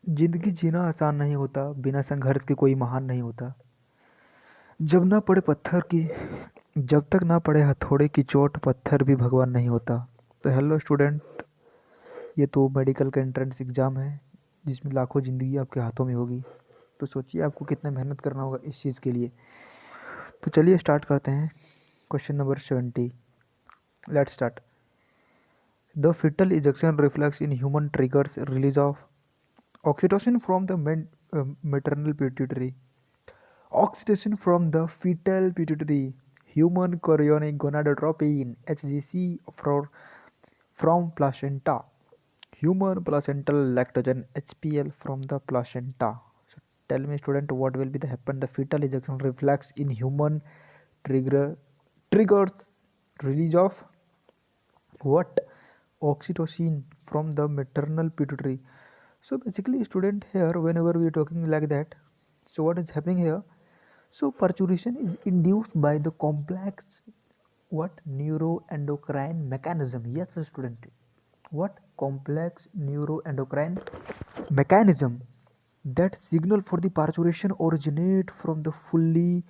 जिंदगी जीना आसान नहीं होता, बिना संघर्ष के कोई महान नहीं होता। जब ना पड़े पत्थर की जब तक ना पड़े हथौड़े की चोट, पत्थर भी भगवान नहीं होता। तो हेलो स्टूडेंट, ये तो मेडिकल का एंट्रेंस एग्ज़ाम है जिसमें लाखों ज़िंदगी आपके हाथों में होगी। तो सोचिए आपको कितना मेहनत करना होगा इस चीज़ के लिए। तो चलिए स्टार्ट करते हैं। Question number 70। Let's start. The fetal ejection reflex in human triggers release of oxytocin from the maternal pituitary. Oxytocin from the fetal pituitary, human chorionic gonadotropin (HGC) from placenta, human placental lactogen (HPL) from the placenta. So tell me, student, what will be the happen? The fetal ejection reflex in human triggers release of what? Oxytocin from the maternal pituitary. So basically, student, here whenever we are talking like that, so what is happening here? So parturition is induced by the complex what neuroendocrine mechanism. Yes, student. What complex neuroendocrine mechanism? That signal for the parturition originate from the fully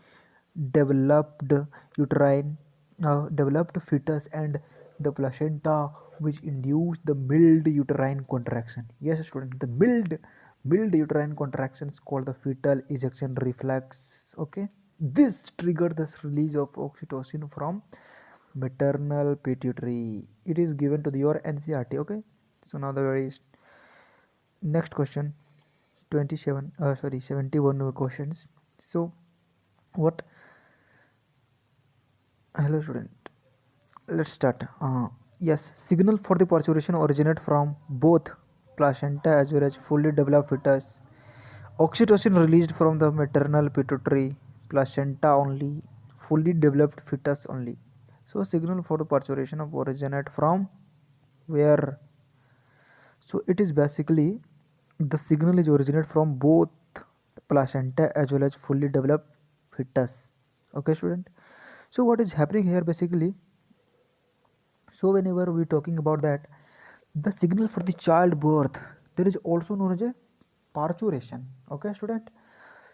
developed uterine developed fetus and the placenta, which induce the mild uterine contraction. Yes, student, the mild uterine contractions called the fetal ejection reflex. Okay, this trigger the release of oxytocin from maternal pituitary. It is given to the your NCRT. Okay, so now the very next question, 71 questions. So what? Hello student, let's start. Yes, signal for the parturition originate from both placenta as well as fully developed fetus. Oxytocin released from the maternal pituitary, placenta only, fully developed fetus only. So signal for the parturition of originate from where? So it is basically the signal is originated from both placenta as well as fully developed fetus. Okay, student. So what is happening here basically? So whenever we talking about that, the signal for the childbirth, there is also known as a parturition. Okay, student.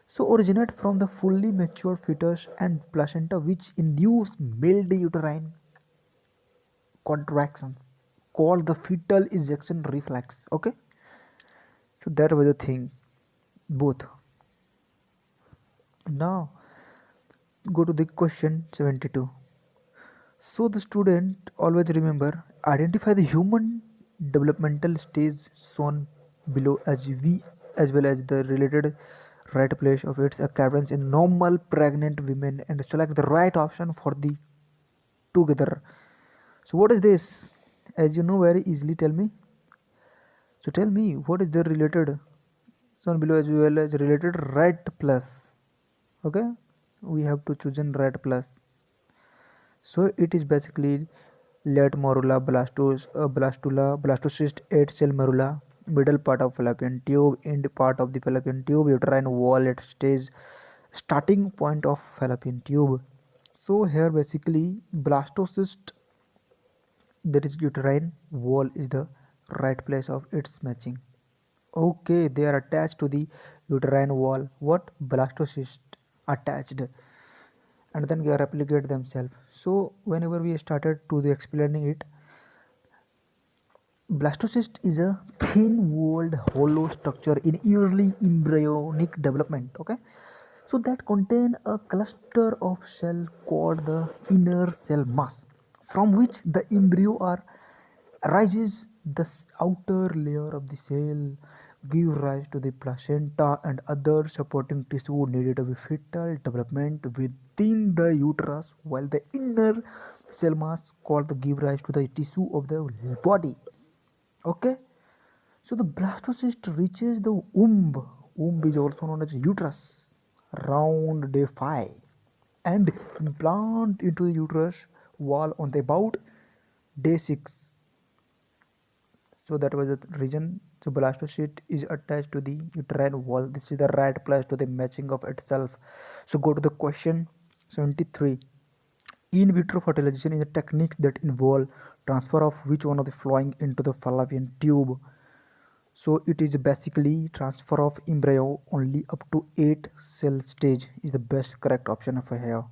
So originate from the fully mature fetus and placenta, which induce mild uterine contractions called the fetal ejection reflex. Okay, so that was the thing. Both. Now go to the question 72. So the student always remember identify the human developmental stage shown below as V as well as the related right place of its occurrence in normal pregnant women and select the right option for the together. So what is this? As you know very easily, tell me. So tell me what is the related shown below as well as related right plus. Okay, we have to choose in right plus. So it is basically late morula, blastula, blastocyst, 8-cell morula, middle part of fallopian tube, end part of the fallopian tube, uterine wall at stage, starting point of fallopian tube. So here basically blastocyst, that is uterine wall, is the right place of its matching. Okay, they are attached to the uterine wall. What? Blastocyst attached, and then they replicate themselves. So whenever we started to the explaining it, blastocyst is a thin-walled hollow structure in early embryonic development. Okay, so that contain a cluster of cell called the inner cell mass, from which the embryo are arises. The outer layer of the cell give rise to the placenta and other supporting tissue needed to be fetal development within the uterus, while the inner cell mass called the give rise to the tissue of the body. Okay, so the blastocyst reaches the womb. Womb is also known as uterus around day 5 and implant into the uterus wall on the about day 6. So that was the reason. So blastocyst is attached to the uterine wall. This is the right place to the matching of itself. So go to the question 73. In vitro fertilization is a technique that involve transfer of which one of the flowing into the fallopian tube. So it is basically transfer of embryo only up to 8 cell stage is the best correct option of here.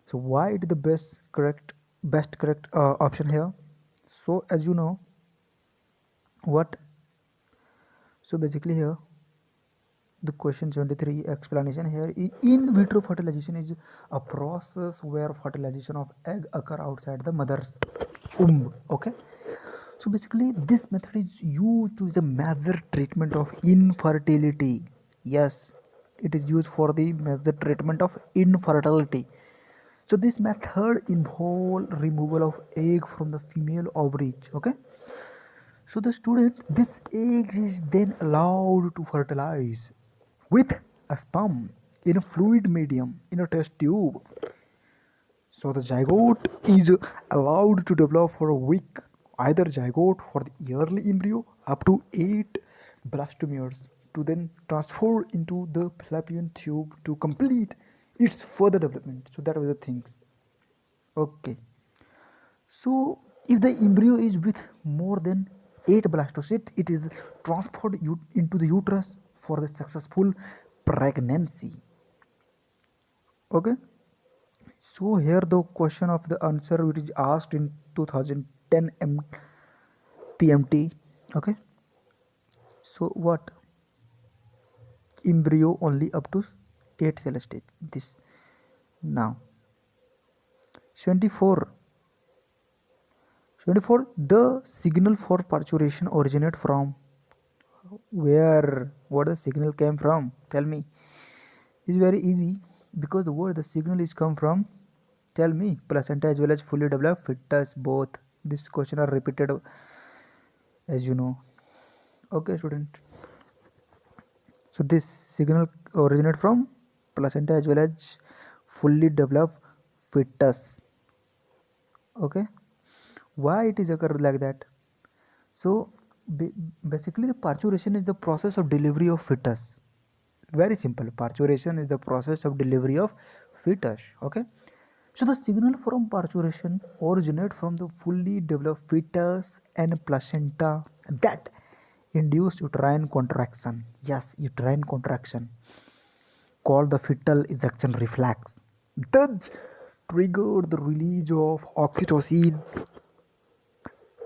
So why it is the best correct option here? So as you know what, so basically here the question 73 explanation here, in vitro fertilization is a process where fertilization of egg occur outside the mother's womb. Okay, so basically this method is used to the major treatment of infertility. Yes, it is used for the major treatment of infertility. So this method involves removal of egg from the female ovaries. Okay, so the student, this egg is then allowed to fertilize with a sperm in a fluid medium in a test tube. So the zygote is allowed to develop for a week, either zygote for the early embryo up to 8 blastomeres to then transfer into the fallopian tube to complete its further development. So that was the things. Okay. So if the embryo is with more than 8 blastocysts, it is transferred into the uterus for the successful pregnancy. Okay. So here the question of the answer which is asked in 2010 PMT. Okay. So what? Embryo only up to 8 cell stage. This now 24. The signal for parturition originate from where? What the signal came from? Tell me. It's very easy because the word the signal is come from. Tell me. Placenta as well as fully developed fetus both. This question are repeated as you know. Okay, student. So this signal originate from placenta as well as fully developed fetus. Okay. Why it is occur like that? So basically the parturition is the process of delivery of fetus. Very simple. Parturition is the process of delivery of fetus. Okay. So the signal from parturition originate from the fully developed fetus and placenta that induce uterine contraction. Yes, uterine contraction called the fetal ejection reflex. Thus trigger the release of oxytocin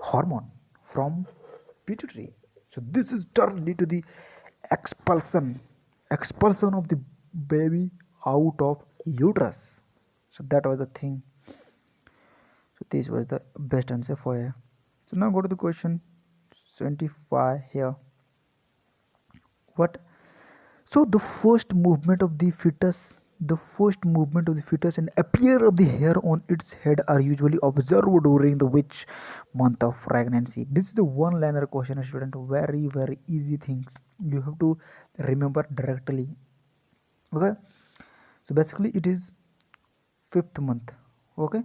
hormone from pituitary. So this is turned into the expulsion of the baby out of uterus. So that was the thing. So this was the best answer for you. So now go to the question 25 here. What? So the first movement of the fetus, and appear of the hair on its head are usually observed during the which month of pregnancy? This is the one liner question, student. Very easy things. You have to remember directly. Okay. So basically it is 5th month. Okay.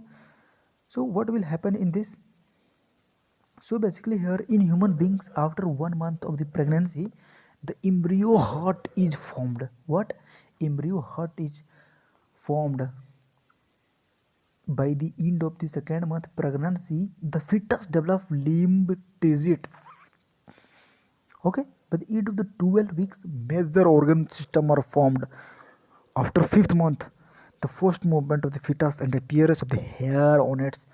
So what will happen in this? So basically here in human beings after 1 month of the pregnancy, the embryo heart is formed. What? Embryo heart is formed. By the end of the 2nd month pregnancy, the fetus develop limb digits. Okay, by the end of the 12 weeks, major organ system are formed. After 5th month, the first movement of the fetus and appearance of the hair on its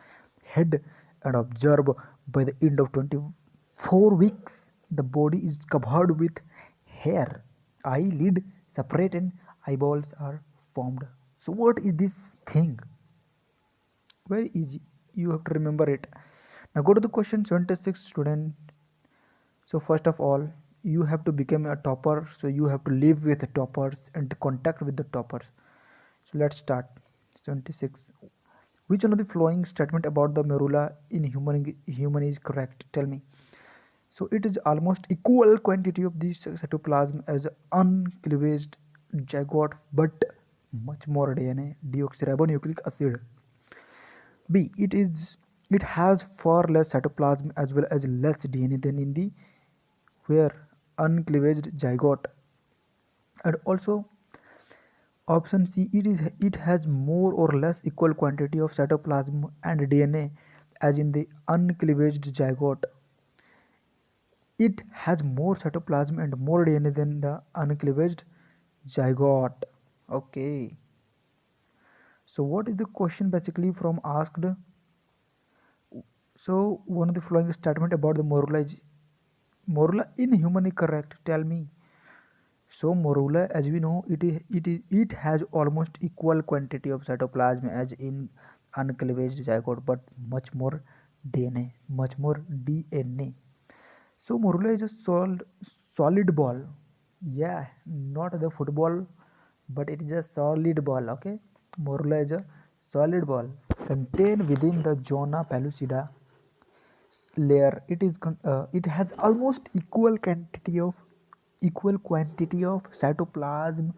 head and observed by the end of 24 weeks, the body is covered with hair. Eyelid separate and eyeballs are formed. So what is this thing? Very easy. You have to remember it. Now go to the question 26, student. So first of all, you have to become a topper. So you have to live with the toppers and contact with the toppers. So let's start. 76. Which one of the following statement about the medulla in human is correct? Tell me. So it is almost equal quantity of the cytoplasm as uncleavaged zygote, but much more DNA, deoxyribonucleic acid. B. It has far less cytoplasm as well as less DNA than in the where uncleavaged zygote. And also option C, it has more or less equal quantity of cytoplasm and DNA as in the uncleavaged zygote. It has more cytoplasm and more DNA than the uncleavaged zygote. Okay. So what is the question basically from asked? So one of the following statement about the morula is morula in human is correct. Tell me. So morula, as we know, it has almost equal quantity of cytoplasm as in uncleavaged zygote, but much more DNA, much more DNA. So morula is a solid ball. Yeah, not the football, but it is a solid ball. Okay, morula is a solid ball contained within the zona pellucida layer. It has almost equal quantity of cytoplasm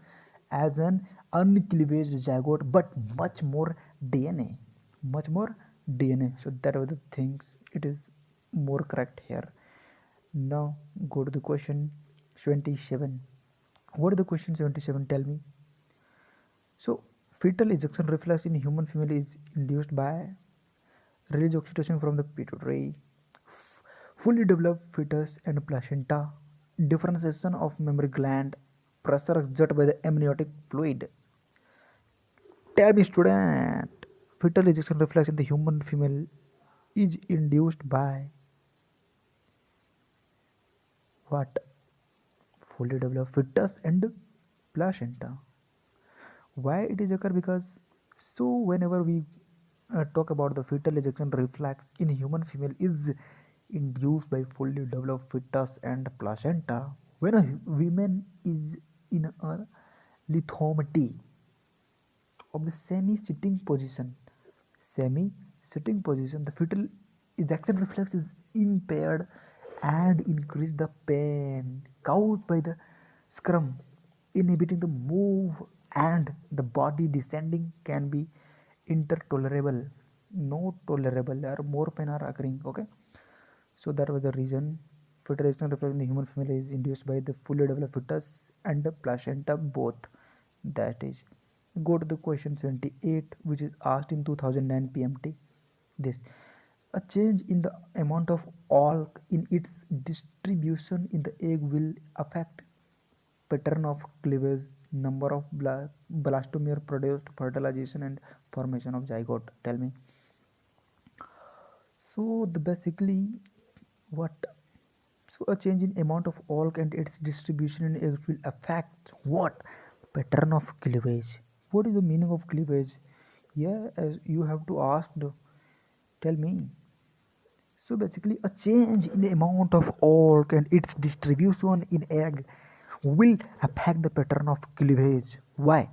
as an uncleavaged zygote, but much more DNA, much more DNA. So that are the things. It is more correct here. Now go to the question 27. What is the question 77? Tell me. So fetal ejection reflex in human female is induced by release oxytocin from the pituitary, fully developed fetus and placenta, differentiation of mammary gland, pressure exerted by the amniotic fluid. Tell me, student, fetal ejection reflex in the human female is induced by what? Fully developed fetus and placenta. Why it is occur? Because so whenever we talk about the fetal ejection reflex in human female is induced by fully developed fetus and placenta when a woman is in a lithomatry of the semi-sitting position, the fetal ejection reflex is impaired and increase the pain caused by the scrum, inhibiting the move and the body descending can be intertolerable, not tolerable, or more pain are occurring. Okay, so that was the reason fetal ejection reflex in the human female is induced by the fully developed fetus and the placenta both. That is, go to the question 78, which is asked in 2009 PMT. This a change in the amount of alk in its distribution in the egg will affect pattern of cleavage, number of blastomere produced, fertilization, and formation of zygote. Tell me. So the basically what? So a change in amount of alk and its distribution in eggs will affect what? Pattern of cleavage. What is the meaning of cleavage? Yeah, as you have to ask. Tell me. So basically, a change in the amount of alk and its distribution in egg will affect the pattern of cleavage. Why?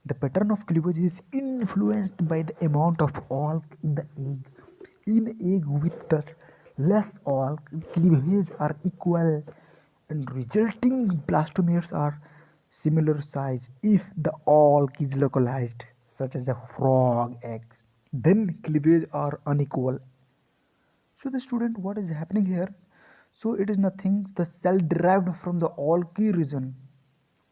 The pattern of cleavage is influenced by the amount of alk in the egg. In egg with the less alk, cleavage are equal and resulting blastomeres are similar size. If the alk is localized, such as a frog egg, then cleavage are unequal. So the student, what is happening here? So it is nothing. The cell derived from the Olki region.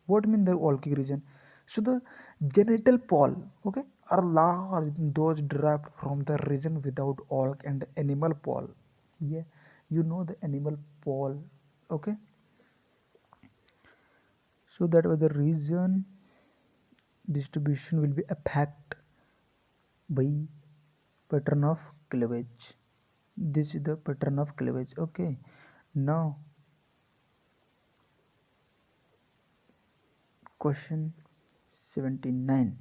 What mean the Olki region? So the genital pole, okay, are large. Those derived from the region without Olk and animal pole. Yeah, you know the animal pole, okay. So that was the reason distribution will be affected by pattern of cleavage. This is the pattern of cleavage. Okay, now question 79.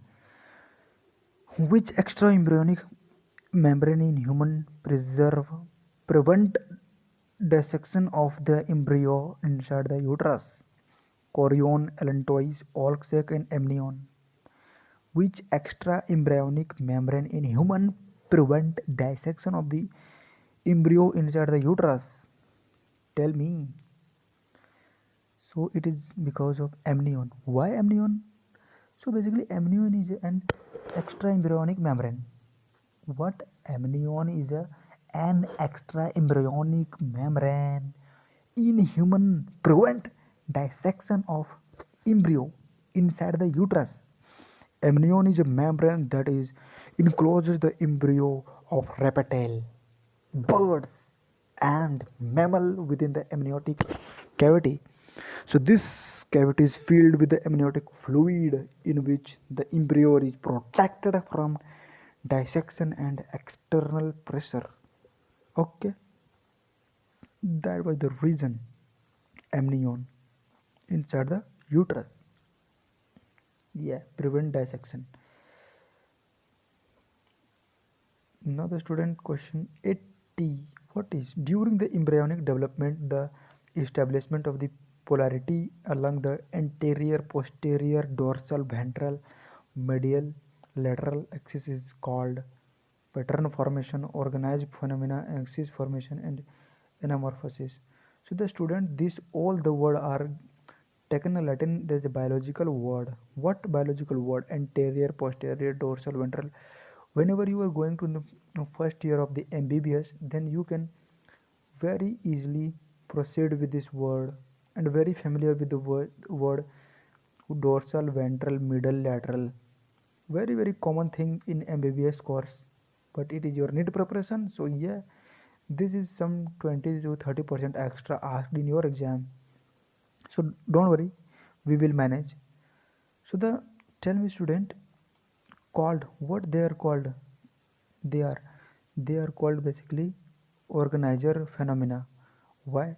Which extraembryonic membrane in human prevent dissection of the embryo inside the uterus? Chorion, allantois, Olk sac, and amnion. Which extraembryonic membrane in human prevent dissection of the embryo inside the uterus? Tell me. So it is because of amnion. Why amnion? So basically amnion is an extraembryonic membrane. What amnion is an extraembryonic membrane in human prevent dissection of embryo inside the uterus. Amnion is a membrane that is encloses the embryo of reptile, birds, and mammal within the amniotic cavity. So this cavity is filled with the amniotic fluid in which the embryo is protected from dissection and external pressure. Okay, that was the reason amnion inside the uterus. Yeah, prevent dissection. Now the student question 80. What is during the embryonic development the establishment of the polarity along the anterior, posterior, dorsal, ventral, medial, lateral axis is called pattern formation, organized phenomena, axis formation, and anamorphosis. So the student, these all the word are taken a Latin. There's a biological word. What biological word? Anterior, posterior, dorsal, ventral. Whenever you are going to the first year of the MBBS, then you can very easily proceed with this word and very familiar with the word dorsal, ventral, middle, lateral. Very very common thing in MBBS course, but it is your need preparation. So yeah, this is some 20 to 30% extra asked in your exam. So don't worry, we will manage. So the tell me student called what they are called. They are they are called basically organizer phenomena. Why?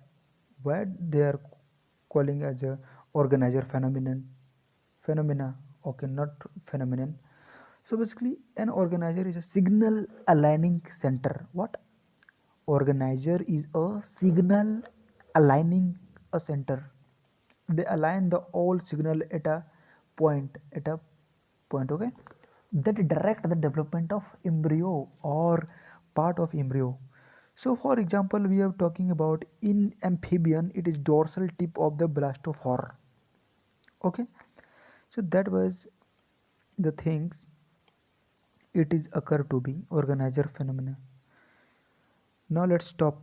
Why they are calling as a organizer phenomenon? Phenomena. Okay, not phenomenon. So basically, an organizer is a signal aligning center. What? Organizer is a signal aligning a center. They align the all signal at a point, okay, that direct the development of embryo or part of embryo. So for example, we are talking about in amphibian, it is dorsal tip of the blastophore. Okay, so that was the things it is occur to be organizer phenomena. Now let's stop